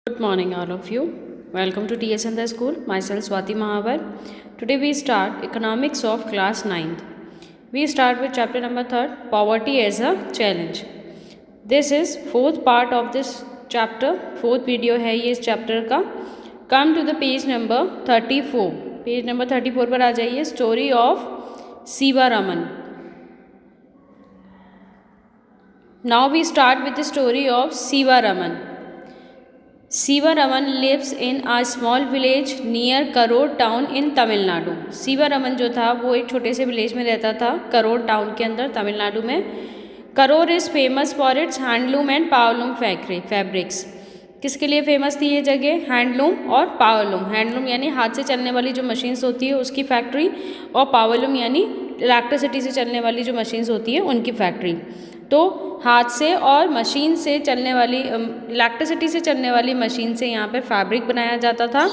Good morning, all of you. Welcome to TS in the School. Myself Swati Mahavar. Today we start Economics of Class 9th. We start with chapter number 3, Poverty as a Challenge. This is fourth part of this chapter. Fourth video है ये इस chapter का. Come to the page number 34. Page number 34 पर आ जाइए. Story of Siva Raman. Now we start with the story of Siva Raman. Siva Raman lives in a small village near Karor town in Tamil Nadu. Siva Raman जो था वो एक छोटे से village में रहता था करोर टाउन के अंदर तमिलनाडु में. Crore is famous for its handloom and powerloom fabrics. किसके लिए फेमस थी ये जगह? हैंडलूम और पावरलूम. हैंडलूम यानी हाथ से चलने वाली जो मशीन्स होती है उसकी फैक्ट्री, और पावरलूम यानी इलेक्ट्रिसिटी से चलने वाली जो मशीन्स होती है उनकी फैक्ट्री. तो हाथ से और मशीन से चलने वाली इलेक्ट्रिसिटी से चलने वाली मशीन से यहाँ पे फैब्रिक बनाया जाता था.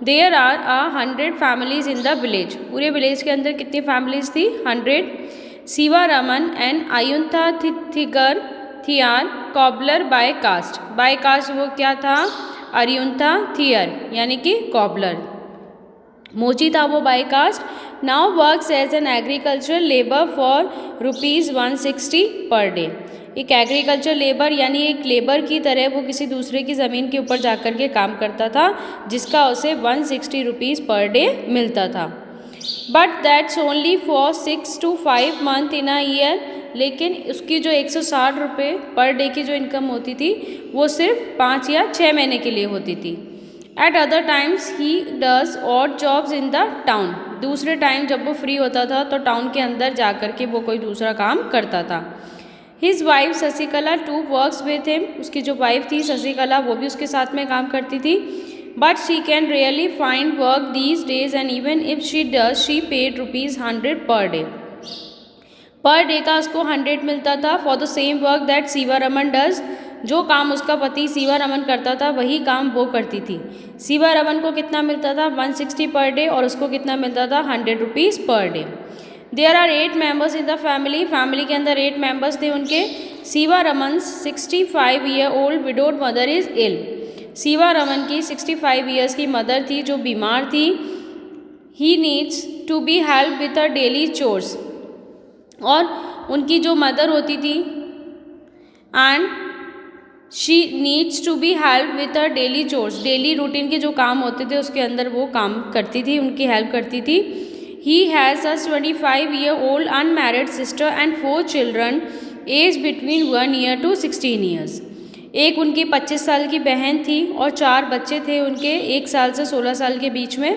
There are 100 families in the village. पूरे विलेज के अंदर कितनी फैमिलीज थी? 100. सिवा रमन एंड आयुंथा थिगर थियार cobbler by caste. By caste वो क्या था? अरियुंथा थियर यानी कि कॉबलर. मोची था वो by caste. Now works as an agricultural labour for ₹160 per day. एक एग्रीकल्चर लेबर यानी एक लेबर की तरह वो किसी दूसरे की ज़मीन के ऊपर जाकर के काम करता था, जिसका उसे ₹160 पर डे मिलता था. But that's only for 6 to 5 months in a year. लेकिन उसकी जो ₹160 पर डे की जो इनकम होती थी वो सिर्फ 5 या 6 महीने के लिए होती थी. Eight other times he does odd jobs in the town. दूसरे टाइम जब वो फ्री होता था तो टाउन के अंदर जा कर के वो कोई दूसरा काम करता था. His wife Shashikala too works with him. उसकी जो वाइफ थी शशिकला वो भी उसके साथ में काम करती थी. But she can really find work these days and even if she does she paid ₹100 per day. Per day का उसको 100 मिलता था for the same work that सिवा रमन डज. जो काम उसका पति सिवा रमन करता था वही काम वो करती थी. सिवा रमन को कितना मिलता था? 160 पर डे, और उसको कितना मिलता था? ₹100 per day. There are 8 members in the family. Family के अंदर 8 मेंबर्स थे उनके. Siva Raman 65 year old widowed mother is ill. Siva Raman की 65 ईयर्स की मदर थी जो बीमार थी. He needs to be help with a daily chores. और उनकी जो मदर होती थी and she needs to be help with a daily chores. Daily routine के जो काम होते थे उसके अंदर वो काम करती थी, उनकी हेल्प करती थी. He has a 25-year-old unmarried sister and 4 children aged between 1 year to 16 years. एक उनकी 25 साल की बहन थी और 4 बच्चे थे उनके 1 साल से 16 साल के बीच में.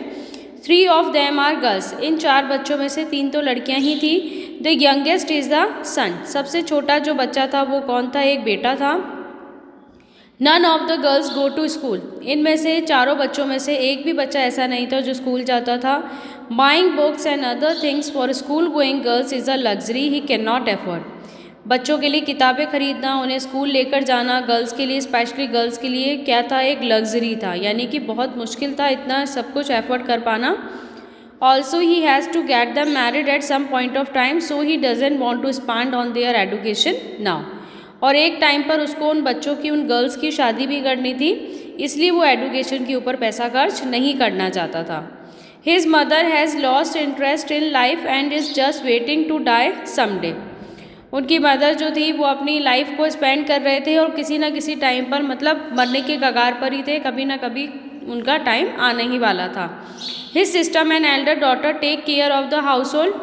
3 of them are girls. इन 4 बच्चों में से 3 तो लड़कियां ही थी. The youngest is the son. सबसे छोटा जो बच्चा था वो कौन था? एक बेटा था. None of the girls go to school. इनमें से चारों बच्चों में से एक भी बच्चा ऐसा नहीं था जो स्कूल जाता था. Buying books and other things for school going girls is a luxury he cannot afford. बच्चों के लिए किताबें खरीदना, उन्हें स्कूल लेकर जाना गर्ल्स के लिए, स्पेशली गर्ल्स के लिए क्या था? एक लग्जरी था, यानी कि बहुत मुश्किल था इतना सब कुछ एफर्ट कर पाना. Also he has to get them married at some point of time, so he doesn't want to spend on their education now. और एक टाइम पर उसको उन बच्चों की, उन गर्ल्स की शादी भी करनी थी, इसलिए वो एडुकेशन के ऊपर पैसा खर्च नहीं करना चाहता था. His mother has lost interest in life and is just waiting to die someday. उनकी मदर जो थी वो अपनी लाइफ को स्पेंड कर रहे थे और किसी ना किसी टाइम पर, मतलब मरने के कगार पर ही थे, कभी ना कभी उनका टाइम आने ही वाला था. His sister and elder daughter take care of the household.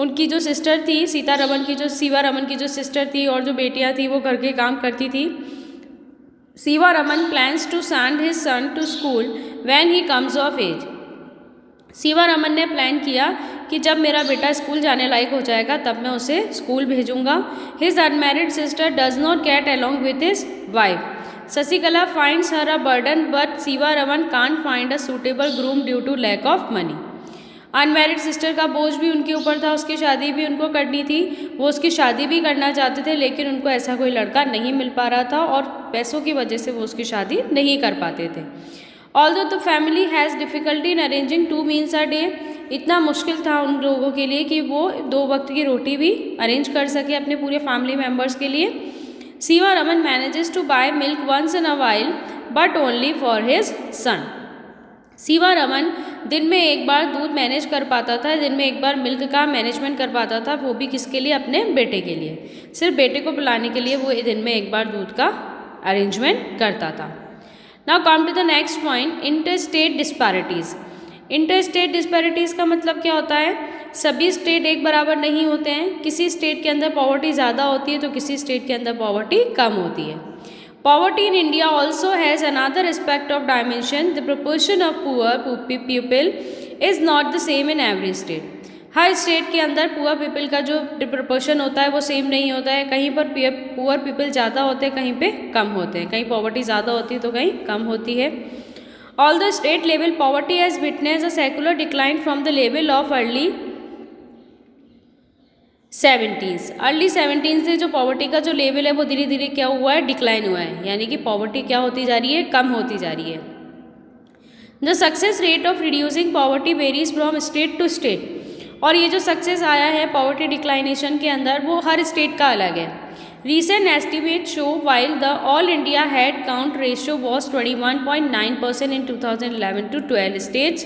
उनकी जो सिस्टर थी सीता रमन की, जो सिवा रमन की जो सिस्टर थी और जो बेटियां थी वो घर के काम करती थी. Siva Raman plans to send his son to school when he comes of age. Siva Raman ने प्लान किया कि जब मेरा बेटा स्कूल जाने लायक हो जाएगा तब मैं उसे स्कूल भेजूंगा. His unmarried sister does not get along with his wife. Shashikala finds her a burden but Siva Raman can't find a suitable groom due to lack of money. Unmarried sister का बोझ भी उनके ऊपर था, उसकी शादी भी उनको करनी थी. वो उसकी शादी भी करना चाहते थे लेकिन उनको ऐसा कोई लड़का नहीं मिल पा रहा था और पैसों की वजह से वो उसकी शादी नहीं कर पाते थे. Although the family has difficulty in arranging 2 meals a day. इतना मुश्किल था उन लोगों के लिए कि वो 2 वक्त की रोटी भी अरेंज कर सके अपने पूरे फैमिली मेम्बर्स के लिए. Siva Raman manages to buy milk once in a while but only for his son. Siva Raman दिन में एक बार दूध मैनेज कर पाता था, दिन में एक बार मिल्क का मैनेजमेंट कर पाता था, वो भी किसके लिए? अपने बेटे के लिए। सिर्फ बेटे को पिलाने के लिए वो दिन में एक बार दूध का अरेंजमेंट करता था। Now come to the next point, interstate disparities. Interstate disparities का मतलब क्या होता है? सभी स्टेट एक बराबर नहीं होते हैं। किसी स्टेट के अंदर पॉवर्टी ज़्यादा होती है तो किसी स्टेट के अंदर पॉवर्टी कम होती है। Poverty in India also has another aspect of dimension. The proportion of poor people is not the same in every state. Her state के अंदर पुअर पीपल का जो प्रपोर्शन होता है वो सेम नहीं होता है। कहीं पर पुअर पीपल ज़्यादा होते हैं, कहीं पे कम होते हैं। कहीं पॉवर्टी ज़्यादा होती है तो कहीं कम होती है। All the state level poverty has witnessed a secular decline from the level of early 70s। Early 70s से जो पॉवर्टी का जो लेवल है वो धीरे धीरे क्या हुआ है? डिक्लाइन हुआ है, यानी कि पॉवर्टी क्या होती जा रही है? कम होती जा रही है। The success rate of reducing poverty varies from state to state. और ये जो सक्सेस आया है पॉवर्टी डिक्लाइनेशन के अंदर वो हर स्टेट का अलग है। Recent estimate show while the all India head count ratio was 21.9% in 2011 to 12 states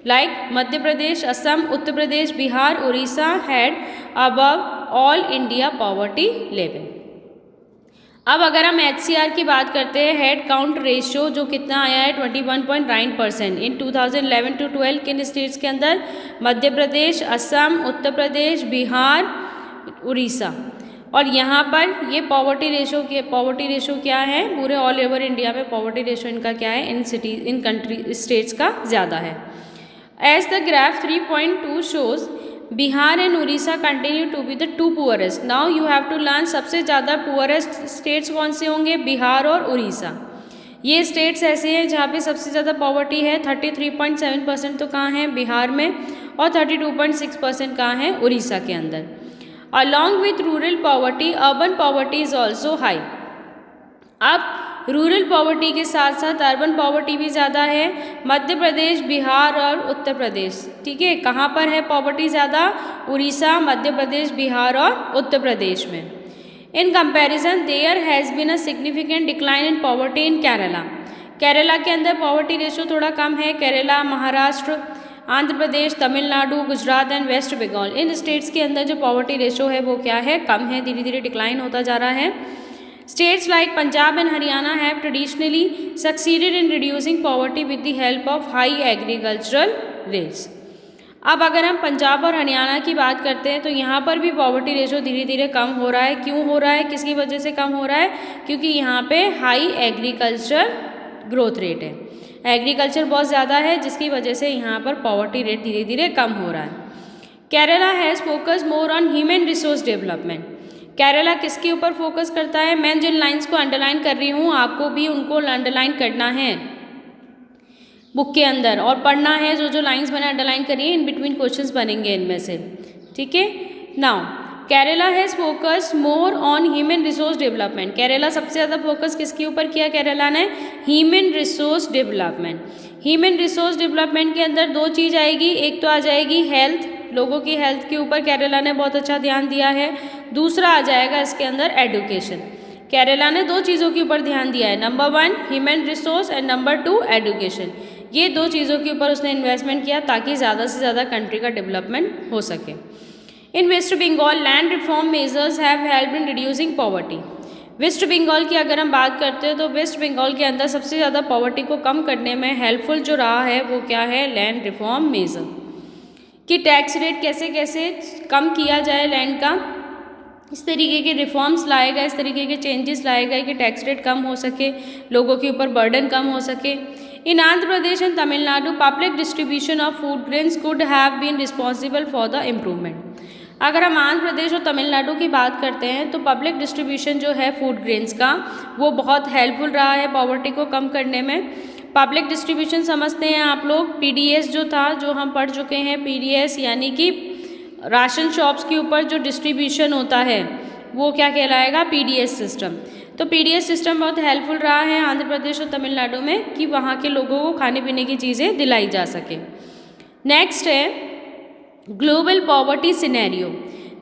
like Madhya Pradesh, Assam, Uttar Pradesh, Bihar, Orissa had above all India poverty level। अब अगर हम HCR की बात करते हैं, हेड काउंट रेशियो जो कितना आया है 21.9% इन 2011 to 12 किन स्टेट्स के अंदर? मध्य प्रदेश, असम, उत्तर प्रदेश, बिहार, उड़ीसा। और यहाँ पर ये पॉवर्टी रेशियो क्या है? पूरे ऑल ओवर इंडिया में पॉवर्टी रेशियो इनका क्या है? इन कंट्री स्टेट्स का ज़्यादा है। As the graph 3.2 shows, Bihar and Orissa continue to be the two poorest. Now you have to learn सबसे ज़्यादा poorest states कौन से होंगे? बिहार और उड़ीसा। ये स्टेट्स ऐसे हैं जहाँ पे सबसे ज़्यादा पॉवर्टी है। 33.7% तो कहाँ है? बिहार में। और 32.6% कहाँ है? उड़ीसा के अंदर। Along with rural poverty, urban poverty is also high। अब रूरल पॉवर्टी के साथ साथ अर्बन पॉवर्टी भी ज़्यादा है। मध्य प्रदेश, बिहार और उत्तर प्रदेश, ठीक है, कहाँ पर है पॉवर्टी ज़्यादा? उड़ीसा, मध्य प्रदेश, बिहार और उत्तर प्रदेश में। In comparison there has been a significant decline in poverty in Kerala. Kerala के अंदर पॉवर्टी रेशियो थोड़ा कम है। Kerala, Maharashtra, Andhra Pradesh, Tamil Nadu, Gujarat and West Bengal, in states के अंदर जो पॉवर्टी रेशियो है वो क्या है? कम है, धीरे धीरे डिक्लाइन होता जा रहा है। States like Punjab and Haryana have traditionally succeeded in reducing poverty with the help of high agricultural rates। अब अगर हम पंजाब और हरियाणा की बात करते हैं तो यहाँ पर भी पॉवर्टी रेशो धीरे धीरे कम हो रहा है। क्यों हो रहा है? किसकी वजह से कम हो रहा है? क्योंकि यहाँ पे हाई एग्रीकल्चर ग्रोथ रेट है, एग्रीकल्चर बहुत ज़्यादा है जिसकी वजह से यहाँ पर पॉवर्टी रेट धीरे धीरे कम हो रहा है। Kerala has focus more on human resource development. Kerala किसके ऊपर फोकस करता है? मैं जिन लाइंस को अंडरलाइन कर रही हूँ आपको भी उनको अंडरलाइन करना है बुक के अंदर और पढ़ना है। जो जो लाइंस मैंने अंडरलाइन करी है इन बिटवीन क्वेश्चंस बनेंगे इनमें से, ठीक है। Now Kerala has focus more on human resource development. Kerala सबसे ज़्यादा फोकस किसके ऊपर किया केरला ने? Human resource development. Human resource development के अंदर दो चीज़ आएगी, एक तो आ जाएगी हेल्थ, लोगों की हेल्थ के ऊपर केरला ने बहुत अच्छा ध्यान दिया है। दूसरा आ जाएगा इसके अंदर एडुकेशन। केरला ने दो चीज़ों के ऊपर ध्यान दिया है, number 1 human resource and number 2 education. ये दो चीज़ों के ऊपर उसने इन्वेस्टमेंट किया ताकि ज़्यादा से ज़्यादा कंट्री का डेवलपमेंट हो सके। In West Bengal land reform measures have helped in reducing poverty. West Bengal की अगर हम बात करते हैं तो वेस्ट बंगाल के अंदर सबसे ज़्यादा पॉवर्टी को कम करने में हेल्पफुल जो रहा है वो क्या है? Land reform major. कि टैक्स रेट कैसे कैसे कम किया जाए लैंड का, इस तरीके के रिफॉर्म्स लाए गए, इस तरीके के चेंजेस लाए गए कि टैक्स रेट कम हो सके, लोगों के ऊपर बर्डन कम हो सके। In Andhra Pradesh and Tamil Nadu public distribution of food grains could have been responsible for the improvement. अगर हम आंध्र प्रदेश और तमिलनाडु की बात करते हैं तो पब्लिक डिस्ट्रीब्यूशन जो है फूड ग्रेन्स का वो बहुत हेल्पफुल रहा है पॉवर्टी को कम करने में। पब्लिक डिस्ट्रीब्यूशन समझते हैं आप लोग, पीडीएस जो था, जो हम पढ़ चुके हैं, पीडीएस यानी कि राशन शॉप्स के ऊपर जो डिस्ट्रीब्यूशन होता है वो क्या कहलाएगा? PDS system. तो पीडीएस सिस्टम बहुत हेल्पफुल रहा है आंध्र प्रदेश और तमिलनाडु में कि वहाँ के लोगों को खाने पीने की चीज़ें दिलाई जा सके। नेक्स्ट है global poverty scenario.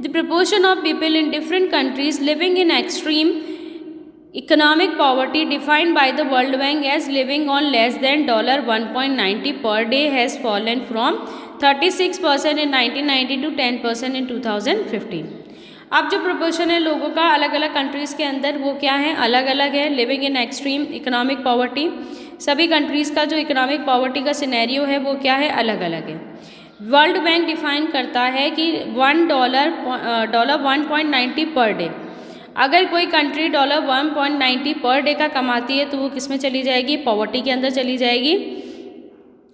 The proportion of people in different countries living in extreme economic poverty defined by the world bank as living on less than $1.90 per day has fallen from 36% in 1990 to 10% in 2015। अब जो proportion है लोगों का अलग अलग countries के अंदर वो क्या है, अलग अलग है। Living in extreme economic poverty, सभी कंट्रीज़ का जो इकोनॉमिक पॉवर्टी का सिनेरियो है वो क्या है, अलग अलग है। वर्ल्ड बैंक डिफाइन करता है कि $1.90 पर डे, अगर कोई कंट्री $1.90 पर डे का कमाती है तो वो किस में चली जाएगी, पॉवर्टी के अंदर चली जाएगी।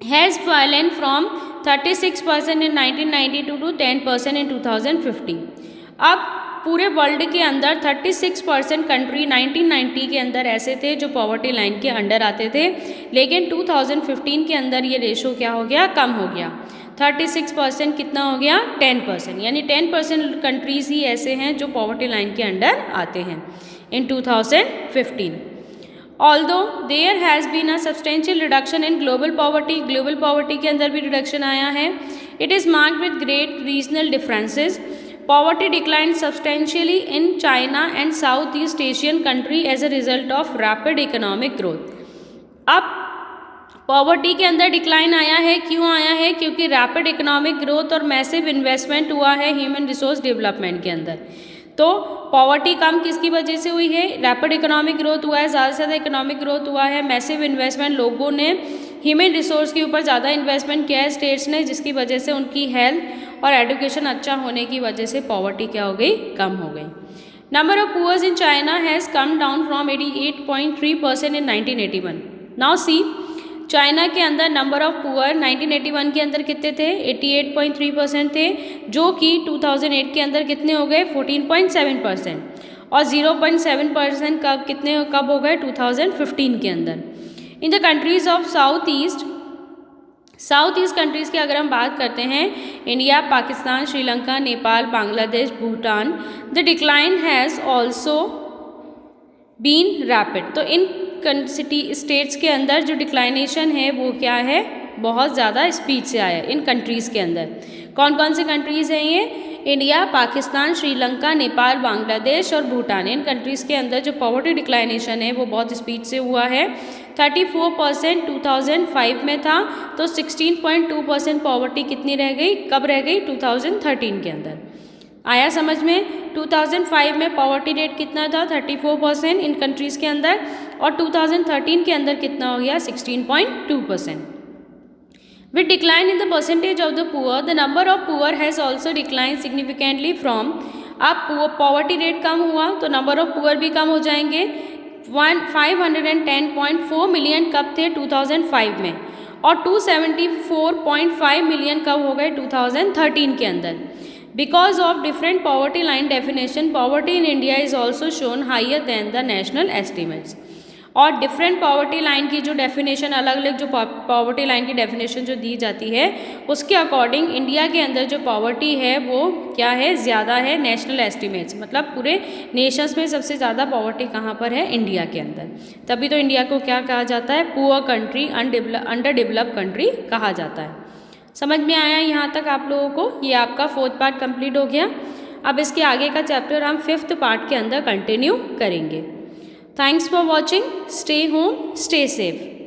Has fallen from 36% in 1990 to 10% in 2015। अब पूरे वर्ल्ड के अंदर 36% कंट्री 1990 के अंदर ऐसे थे जो पॉवर्टी लाइन के अंडर आते थे, लेकिन 2015 के अंदर ये रेशो क्या हो गया, कम हो गया। 36% कितना हो गया, 10%, यानी 10% कंट्रीज़ ही ऐसे हैं जो पॉवर्टी लाइन के अंडर आते हैं in 2015। Although there has been a substantial reduction in global poverty के अंदर भी रिडक्शन आया है। It is marked with great regional differences. Poverty decline substantially in China and south east Asian country as a result of rapid economic growth. अब poverty के अंदर decline आया है, क्यों आया है, क्योंकि रैपिड इकोनॉमिक ग्रोथ और मैसिव इन्वेस्टमेंट हुआ है ह्यूमन रिसोर्स डेवलपमेंट के अंदर। तो पॉवर्टी कम किसकी वजह से हुई है, रैपिड इकोनॉमिक ग्रोथ हुआ है, ज़्यादा से ज़्यादा इकोनॉमिक ग्रोथ हुआ है, मैसिव इन्वेस्टमेंट, लोगों ने ह्यूमन रिसोर्स के ऊपर ज़्यादा इन्वेस्टमेंट किया है स्टेट्स ने, जिसकी वजह से उनकी हेल्थ और एजुकेशन अच्छा होने की वजह से पॉवर्टी क्या हो गई, कम हो गई। Number of poors in China has come down from 88.3% in 1981। Now see, China के अंदर नंबर ऑफ पुअर 1981 के अंदर कितने थे, 88.3% थे, जो कि 2008 के अंदर कितने हो गए, 14.7%, और 0.7% कब हो गए, 2015 के अंदर। In the countries of south east countries की अगर हम बात करते हैं, India, Pakistan, Sri Lanka, Nepal, Bangladesh, Bhutan, the decline has also been rapid. तो इन स्टेट्स के अंदर जो डिक्लाइनेशन है वो क्या है, बहुत ज़्यादा स्पीड से आया इन कंट्रीज़ के अंदर। कौन कौन से कंट्रीज़ हैं ये, इंडिया, पाकिस्तान, श्रीलंका, नेपाल, बांग्लादेश और भूटान। इन कंट्रीज़ के अंदर जो पॉवर्टी डिक्लाइनेशन है वो बहुत स्पीड से हुआ है। 34% 2005 में था, तो 16.2% पॉवर्टी कितनी रह गई, कब रह गई, 2013 के अंदर। आया समझ में, 2005 में पॉवर्टी रेट कितना था, 34% इन कंट्रीज़ के अंदर, और 2013 के अंदर कितना हो गया, 16.2%। With decline in the percentage of the poor, the number of poor has also decline significantly from. अब पॉवर्टी रेट कम हुआ तो नंबर ऑफ पुअर भी कम हो जाएंगे। 510.4 मिलियन कब थे, 2005 में, और 274.5 मिलियन कब हो गए, 2013 के अंदर। Because of different poverty line definition, poverty in India is also shown higher than the national estimates। और डिफरेंट पॉवर्टी लाइन की जो डेफिनेशन, अलग अलग जो पॉवर्टी लाइन की डेफिनेशन जो दी जाती है, उसके अकॉर्डिंग इंडिया के अंदर जो पॉवर्टी है वो क्या है, ज़्यादा है नेशनल एस्टिमेट्स, मतलब पूरे नेशंस में सबसे ज़्यादा पॉवर्टी कहाँ पर है, इंडिया के अंदर। तभी तो इंडिया को क्या कहा जाता है, poor country, under developed country कहा जाता है। समझ में आया यहाँ तक आप लोगों को, ये आपका 4th पार्ट कंप्लीट हो गया। अब इसके आगे का चैप्टर हम 5th पार्ट के अंदर कंटिन्यू करेंगे। Thanks for watching, stay home, stay safe.